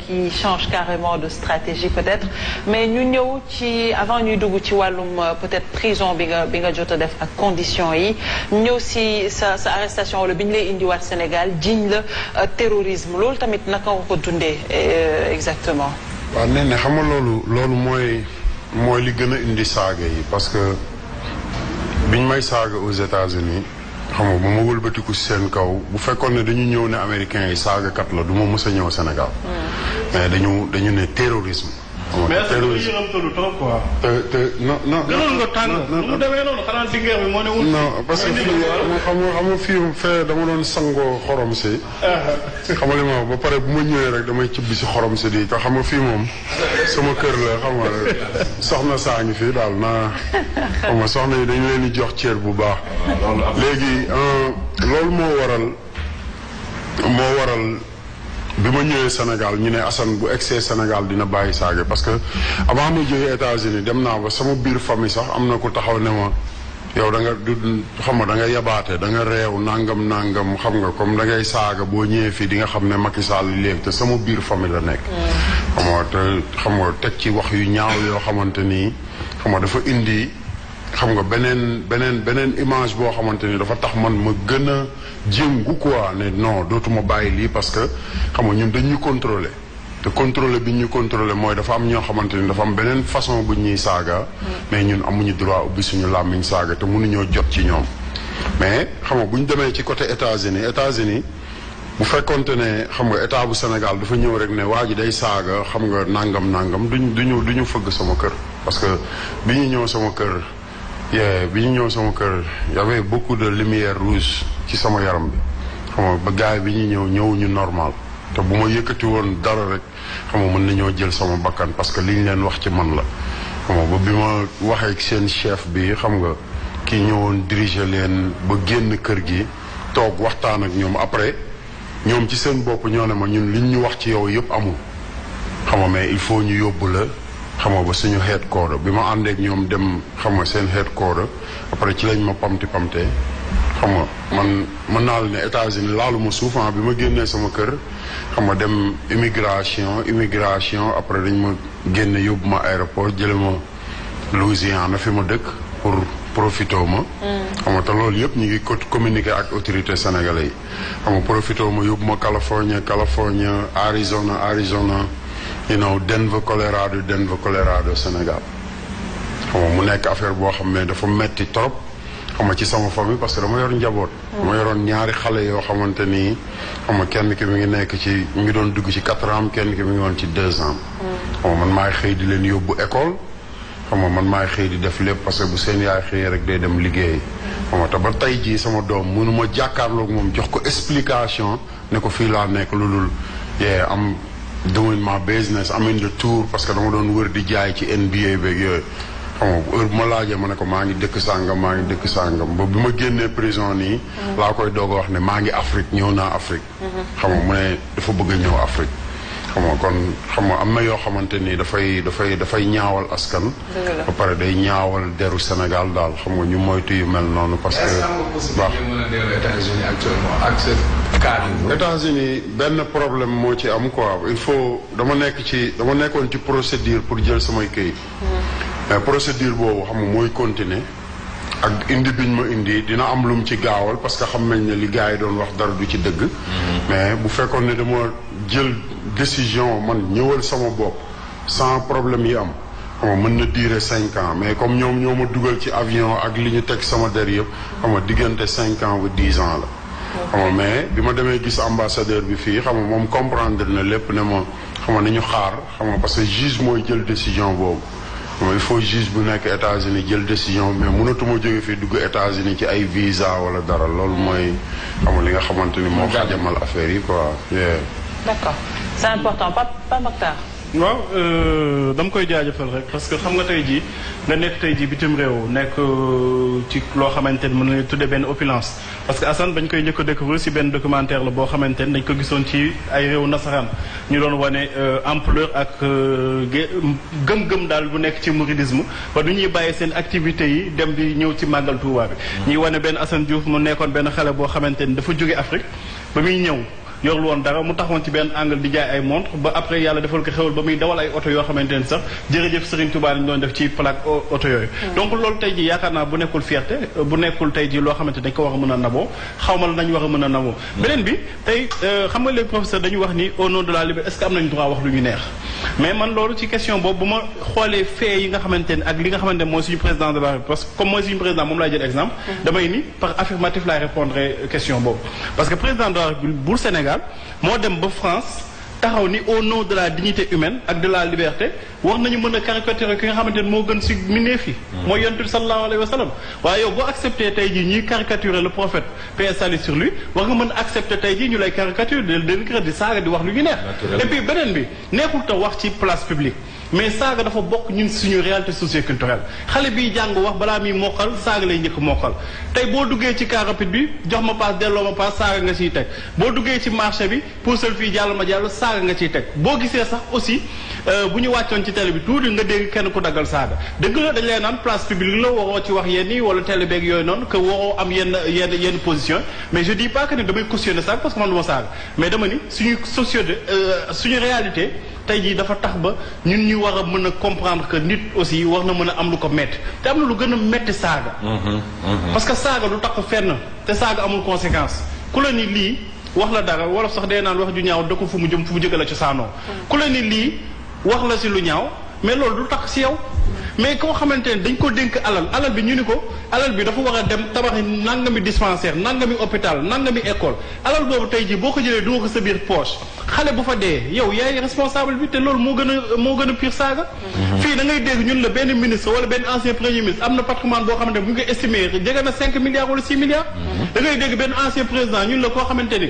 qui change carrément de stratégie peut-être mais ñu ñëw ci avant ñuy dugg ci wàllum peut-être prison bi nga jot a def ak conditions yi ñëw si sa arrestation wala bi ñu lay indiwaat Sénégal jiñ la terrorisme loolu tamit naka nga ko dundee exactement. waaw nee na xam nga loolu mooy li gën a indi saaga yi parce que biñ may saaga aux États-Unis xam nga ba ma wëlbatiku si seen kaw bu fekkoon ne dañu ñëw ne américains yi saagakat la du ma mës a ñëw Sénégal. mais dañu ne terrorisme. mais terrorisme non gënoon nga tàng mu demee noonu xanaa diggeer bi moo ne wul. non parce que xam nga fii fee dama doon sangoo xorom si. xam nga li ma ba pare bu ma ñëwee rek damay cibbi si xorom si di te xam nga fii moom sama kër la xam nga soxna saa ngi fii daal naa xam nga soxna yi dañu leen di jox cër bu baax. léegi loolu moo waral bi ma ñëwee Sénégal ñu ne Assane bu egsee Sénégal dina bàyyi saaga parce que avant ma jógee États-Unis dem naa ba sama biir famille sax am na ku taxaw ne ma yow da nga xam nga da nga yabaate da nga réew nangam xam nga comme da ngay saaga boo ñëwee fii di nga xam ne Macky Sall léegi te sama biir famille la nekk. xam nga teg ci wax yu ñaaw yoo xamante ni xam nga dafa indi. xam nga beneen image boo xamante ni dafa tax man ma gën a jéngu quoi ne non dootuma bàyyi lii parce que xam nga ñun dañuy contrôler te contrôler bi ñu contrôler mooy dafa am ñoo xamante ni dafa am beneen façon bu ñuy saaga mais ñun amuñu droit ubbi suñu làmmiñ saaga te mënuñoo jot ci ñoom mais xam nga bu ñu demee ci côté États-Unis bu fekkonte ne xam nga état bu Sénégal dafa ñëw rek ne waa ji day saaga xam nga nangam duñu fëgg sama kër parce que bi ñu ñëw sama kër y avait beaucoup de lumière rouge ci sama yaram bi xam nga ba gars yi bi ñu ñëwuñu normal te bu ma yëkkati woon dara rek xam nga mën nañoo jël sama bakkan parce que li ñu leen wax ci man la xam nga ba bi ma waxee ak seen chef bi xam nga kii ñëwoon diriger leen ba génn kër gi toog waxtaan ak ñoom après ñoom ci seen bopp ñoo ne ma ñun liñ ñu wax ci yow yëpp amul xam nga mais il faut ñu yóbbu la xam nga ba suñu headquarter bi ma àndeek ñoom dem xam nga seen headquarter après ci lañ ma pamte xam nga man mën naa la ne États-Unis laalu ma souvent bi ma génnee sama kër xam nga dem immigration après dañ ma génne yóbbu ma aéroport jële ma Louisiana fi ma dëkk pour profité ma xam nga te loolu yëpp ñu ngi communiquer ak autorité sénégalais yi xam nga profité ma yóbbu ma California Arizona you know Denver Colorado Sénégal xam nga mu nekk affaire boo xam ne dafa metti trop xam nga ci sama famille parce que dama yor njaboot dama yoroon ñaari xale yoo xamante nii xam nga kenn ki mi ngi nekk ci mi ngi doon dugg ci 4 ans kenn ki mi ngi woon ci 2 ans xam nga man maay xëy di leen yóbbu école xam nga man maay xëy di def lépp parce que bu seen yaay xëyee rek day dem liggéey xam nga te ba tey jii sama doom mënuma jàkkaarloog moom jox ko explication ne ko fii laa nekk lu dul am doing my business am in the tour parce que dama doon wër di jaay ci NBA beeg yooyu xam nga heure bu ma laajee ma ne ko maa ngi dëkk sàngam ba bi ma génnee prison nii laa koy doog a wax ne maa ngi Afrique ñëw naa Afrique xam nga mu ne dafa bëgg a ñëw Afrique xam nga kon xam nga am na yoo xamante ni dafay ñaawal askan ba pare day ñaawal deru Sénégal daal xam nga ñu moytu yu mel noonu parce que baax États-Unis benn problème moo ci am quoi il faut dama nekkoon ci procédure pour jël samay këyit mais procédure boobu xam nga mooy continuer ak indi biñ ma indi dina am lum ci gaawal parce que xam nañ ne li gars yi doon wax dara du ci dëgg mais bu fekkoon ne dama jël décision man ñëwal sama bopp sans problème yi am xam nga mën na durer 5 ans mais comme ñoom ñoo ma dugal ci avion ak li ñu teg sama der yëpp xam nga diggante 5 ans ba 10 ans la xam nga mais bi ma demee gis ambassadeur bi fii xam nga moom comprendre na lépp ne ma xam nga nañu xaar xam nga parce que juge mooy jël décision boobu il faut juge bu nekk États-Unis jël décision mais mënatuma jóge fii dugg États-Unis ci ay visa wala dara loolu mooy xam nga li nga xamante ni moo xajamal affaire yi quoi. D'accord, c'est important Pape Makhtar. waaw dama koy jaajëfal rek parce que xam nga tey jii nga nekk tey jii bitim réew nekk ci loo xamante ni mën nañu tuddee benn opulence parce que Assane bañ koy njëkk a découvrir si benn documentaire la boo xamante ni dañ ko gisoon ci ay réew nasaraan ñu doon wane ampleur ak gëm-gëm daal bu nekk ci mouridisme ba du ñuy bàyyi seen activités yi dem di ñëw ci màggal Tuubaa bi ñuy wane benn Assane Diouf mu nekkoon benn xale boo xamante ni dafa jóge Afrique ba muy ñëw yorul woon dara mu taxoon ci benn angle di jaay ay montre ba après yàlla defal ko xewal ba muy dawal ay oto yoo xamante ne sax jërëjëf Serigne Touba lañ doon def ci plaque oto yooyu donc loolu tey ji yaakaar naa bu nekkul fierté bu nekkul tey ji loo xamante dañ ko war a mën a naboo xaw ma la nañ war a mën a naboo beneen bi tey xam nga les professeurs dañu wax ni au nom de la liberté est-ce que am nañu droit wax lu ñu neex mais man loolu ci question boobu bu ma xoolee fait yi nga xamante ne ak li nga xamante ne mooy suñu président de la République parce que comme mooy suñu président moom laay jël exemple damay ni par affirmatif laay répondre question boobu parce que président de la République bu Sénégal moo dem ba France taxaw ni au nom de la dignité humaine ak de la liberté war nañu mën a caricaturer ki nga xamante ne moo gën si mindeef yi mooy yonent bi sallallahu alayhi wa sallam waaye yow boo accepté tey jii ñuy caricaturer le prophète paix et salut sur lui war nga mën a accepté tey jii ñu lay caricature de dénigrer di saaga di wax lu ñu neex et puis beneen bi neexul te wax ci place publique mais saaga dafa bokk ñun suñu réalité socioculturelle xale biy jàng wax balaa muy mokkal saaga lay njëkk mokkal tey boo duggee ci car rapide bi jox ma paas delloo ma paas saaga nga ciy teg boo duggee ci marché bi puusal fii jàll ma jàll saaga nga ciy teg boo gisee sax aussi bu ñu wàccoon ci télé bi tuuti nga dégg kenn ku daggal saaga dëgg la dañ lay naan place publique la waroo ci wax yenn yi wala télé beeg yooyu noonu que waroo am yenn position mais je dis pas que ni damay cautionner saaga parce que man du ma saaga mais dama ni suñu suñu réalité tey jii dafa tax ba ñun ñu war a mën a comprendre que nit aussi war na mën a am lu ko métti te am na lu gën a métti saaga parce que saaga du tax fenn te saaga amul conséquence ku la ni lii wax la dara wolof sax day naan wax ju ñaaw dëkk fu mu jëm fu mu jóge la ci saanoo ku la ni lii wax la si lu ñaaw mais loolu du tax si yow mais koo xamante ne dañ ko dénk alal bi ñu ni ko alal bi dafa war a dem tabaxi nangami dispensaire nangami hôpital nangami école alal boobu tey jii boo ko jëlee du nga ko sa biir poche xale bu fa dee yow yaay responsable bi te loolu moo gën a pire saaga fii da ngay dégg ñun la benn ministre wala benn ancien premier ministre am na patrimoine boo xamante ne bu ñu ko estimé jege na 5 milliards wala 6 milliards da ngay dégg benn ancien président ñun la koo xamante ni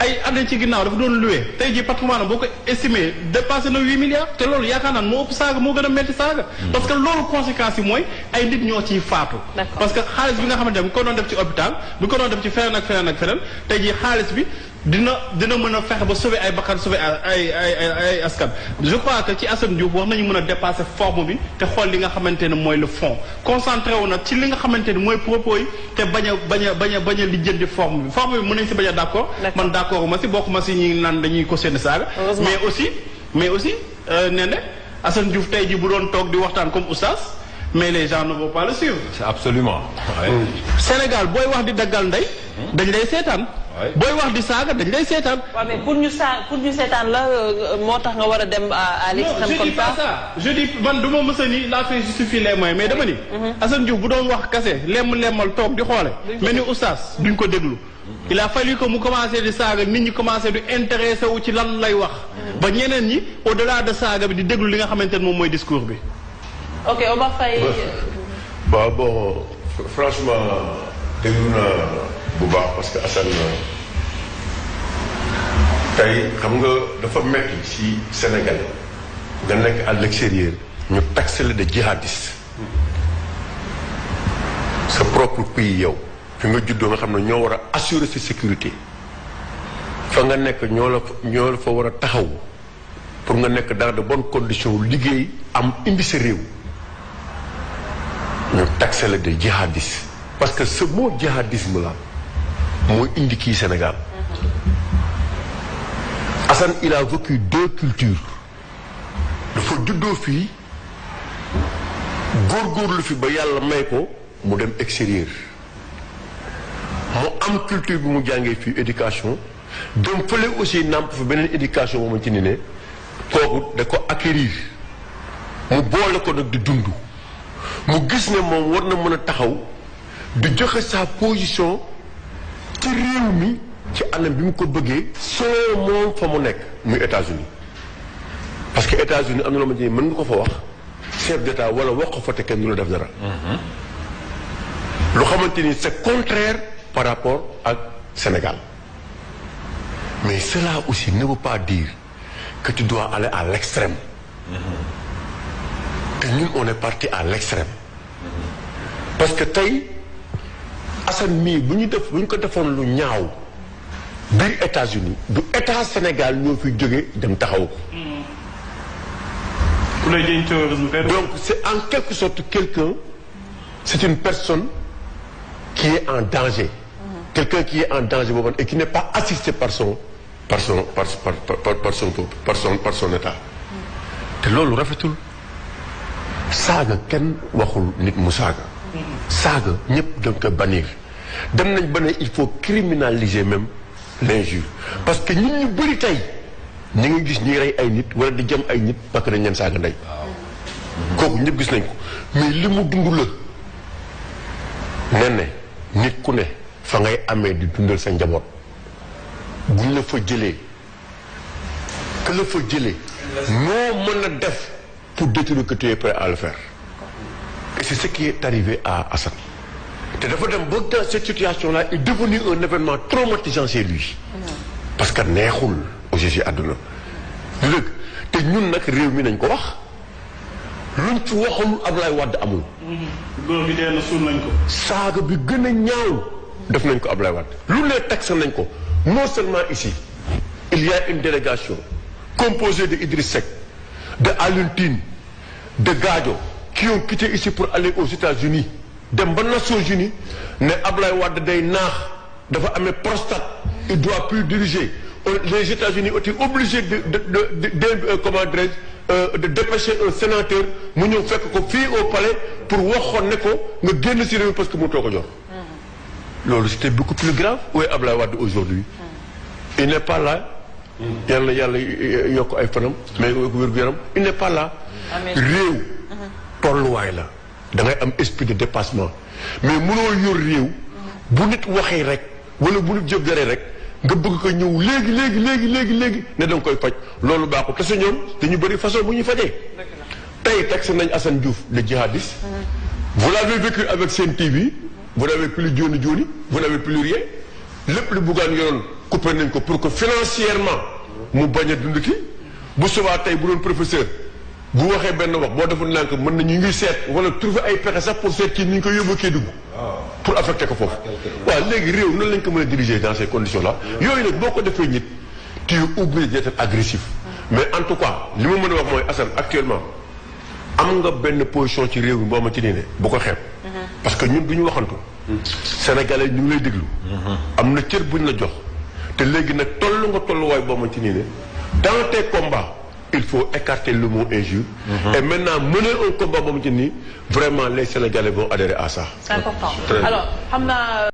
ay année ci ginnaaw dafa doon loué tey jii patrimoine boo ko estimé dépassé na 8 milliards te loolu yaakaar naan moo ëpp saaga moo gën a metti saaga parce que loolu conséquences yi mooy ay nit ñoo ciy faatu parce que xaalis bi nga xamante ne bu ko doon def ci hôpital bu ko doon def ci feneen ak feneen ak feneen tey jii xaalis bi dina mën a fexe ba sauver ay bakkan sauver ay askan je crois que ci Assane Diouf wax nañu mën a dépasser forme bi te xool li nga xamante ne mooy le fond concentré wu nag ci li nga xamante ne mooy propos yi te bañ a lijjanti forme bi mën nañ si bañ a d'accord man d'accord ma si bokk ma si ñi naan dañuy ko seen saaga mais aussi nee na Assane Diouf tey ji bu doon toog di waxtaan comme oustaz mais les gens ne vont pas le suivre c'est absolument Sénégal booy wax di daggal ndey dañ lay seetaan booy wax di saaga dañ lay seetaan. waaw mais pour ñu seetaan la moo tax nga war a dem à l'extrême comme ça. je dis man du ma mës a ni la fin justifie les moyens mais dama ni. Assane Diouf bu doon wax kase lemmal toog di xoole. mel ni oustaz duñ ko déglu. il a fallu que mu commencé di saaga nit ñi commencé di intéressé wu ci lan lay wax. ba ñeneen ñi au delà de saaga bi di déglu li nga xamante ne moom mooy discours bi. ok Omar Faye. bon franchement déglu na bu baax parce que Assane tey xam nga dafa metti ci Sénégal nga nekk à l'extérieur ñu taxé la de djihadiste sa propre pays yow fi nga juddoo nga xam ne ñoo war a assurer sa sécurité fa nga nekk ñoo la fa war a taxaw pour nga nekk dans de bonnes conditions liggéey am indi sa réew ñu taxé la de djihadiste parce que ce mot djihadisme là mooy indi kii Sénégal Assane il a vécu 2 cultures dafa juddoo fii góorgóorlu fi ba yàlla may ko mu dem extérieur mu am culture bi mu jàngee fii éducation dem fële aussi nàmp fa beneen éducation moom ci ni ne kooku da ko acquérir mu boole ko nag di dund mu gis ne moom war na mën a taxaw di joxe sa position ci réew mi ci anam bi mu ko bëggee soo moom fa mu nekk muy États-Unis parce que États-Unis am na loo xamante ni mën nga ko fa wax chef d'état wala wax ko fa te kenn du la def dara lu xamante ni c'est contraire par rapport ak Sénégal mais cela aussi ne veut pas dire que tu dois aller à l'extrême te ñun on est parti à l'extrême parce que tey Assane mii bu ñu ko defoon lu ñaaw biir États-Unis du état Sénégal ñoo fi jóge dem taxaw ko. donc c'est en quelque sorte quelqu'un c'est une personne qui est en danger. quelqu'un qui est en danger boobu et qui n'est pas assisté par son par son état te loolu rafetul saaga kenn waxul nit mu saaga saaga ñëpp da nga ko bannir dem nañ ba ne il faut criminaliser même l'injure parce que ñun ñu bëri tey ñi ngi gis ñi rey ay nit wala di jëm ay nit parce que dañ leen saaga ndey kooku ñëpp gis nañ ko mais li mu dund la ne nit ku ne fa ngay amee di dundal sa njaboot buñ la fa jëlee que la fa jëlee noo mën a def pour détruire que tu es prêt à le faire et c'est ce qui est arrivé à Assane te dafa dem ba dans cette situation là est devenu un événement traumatisant chez lui parce que neexul aussi àdduna lu dëgg te ñun nag réew mi nañ ko wax luñ ci waxul Ablaye Wade amul góor bi dee na suul nañ ko saaga bi gën a ñaaw def nañ ko Ablaye Wade lu ne taxe nañ ko non seulement ici il y a une délégation composée de Idriss Seck de Alioune Tine de Gadio qui ont quitté ici pour aller aux États-Unis dem ba Nations Unies ne Ablaye Wade day naax dafa amee prostate il doit plus diriger les États-Unis ont été obligés de dépêcher un sénateur mu ñëw fekk ko fii au palais pour waxoon ne ko nga génn si réew parce que mu too ko jox loolu c'était beaucoup plus grave. Où est Ablaye Wade aujourd'hui? Il n'est pas là. yàlla yokk ay fanam mais wér-gu-yaram il n'est pas là. réew tolluwaay la da ngay am esprit de dépassement mais mënoo yor réew bu nit waxee rek wala bu nit jëggaree rek nga bëgg ko ñëw léegi ne danga koy faj loolu baaxul te sa ñoom dañu bëri façon bu ñuy fajee tey taxe nañ Assane Diouf le djihadiste vous l'avez vécu avec Sen TV vous n'avez plus Joni vous n'avez plus rien lépp lu buggaan yoroon coupé nañ ko pour que financièrement mu bañ a dund ki bu subaa tey bu doon professeur bu waxee benn wax boo deful nànk mën na ñu ngi seet wala trouver ay pexe sax pour seet kii ni ñu ko yóbbu kii dugg pour affecter ko foofu waaw léegi réew nan lañ ko mën a diriger dans ces conditions là yooyu nag boo ko defee nit tu es obligé d'être agressif mais en tout cas li ma mën a wax mooy Assane actuellement am nga benn position ci réew mi boo ma ci nii ne bu ko xeeb parce que ñun du ñu waxantu sénégalais ñu ngi lay déglu am na cër buñ la jox te léegi nag toll nga tolluwaay boo ma ci nii ne dans tes combats il faut écarter le mot injure et maintenant mener un combat boo ma ci nii vraiment les sénégalais vont adhérer à ça. C'est important alors xam naa